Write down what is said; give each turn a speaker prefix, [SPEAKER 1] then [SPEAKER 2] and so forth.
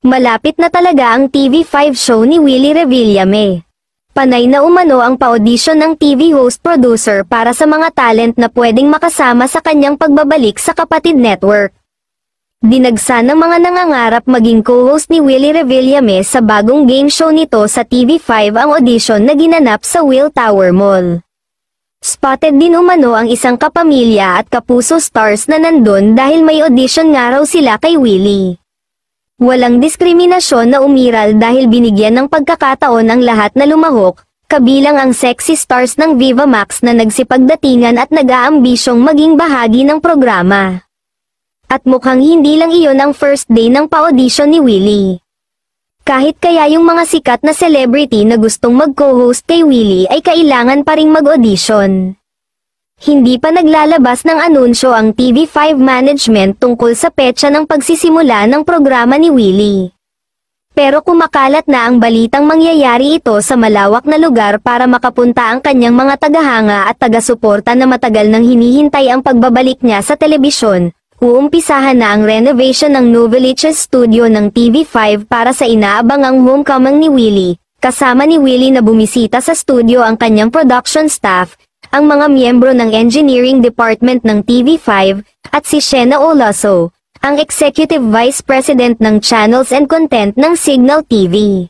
[SPEAKER 1] Malapit na talaga ang TV5 show ni Willie Revillame. Panay na umano ang pa-audition ng TV host producer para sa mga talent na pwedeng makasama sa kanyang pagbabalik sa Kapatid Network. Dinagsa ng mga nangangarap maging co-host ni Willie Revillame sa bagong game show nito sa TV5 ang audition na ginanap sa Will Tower Mall. Spotted din umano ang isang kapamilya at kapuso stars na nandun dahil may audition nga raw sila kay Willie. Walang diskriminasyon na umiral dahil binigyan ng pagkakataon ang lahat na lumahok, kabilang ang sexy stars ng Viva Max na nagsipagdatingan at nag-aambisyong maging bahagi ng programa. At mukhang hindi lang iyon ang first day ng pa-audition ni Willie. Kahit kaya yung mga sikat na celebrity na gustong mag-co-host kay Willie ay kailangan pa ring mag-audition. Hindi pa naglalabas ng anunsyo ang TV5 management tungkol sa petsa ng pagsisimula ng programa ni Willie. Pero kumakalat na ang balitang mangyayari ito sa malawak na lugar para makapunta ang kanyang mga tagahanga at taga-suporta na matagal nang hinihintay ang pagbabalik niya sa telebisyon. Uumpisahan na ang renovation ng Noveliches Studio ng TV5 para sa inaabangang homecoming ni Willie. Kasama ni Willie na bumisita sa studio ang kanyang production staff, ang mga miyembro ng engineering department ng TV5, at si Shena Olaso, ang executive vice president ng channels and content ng Signal TV.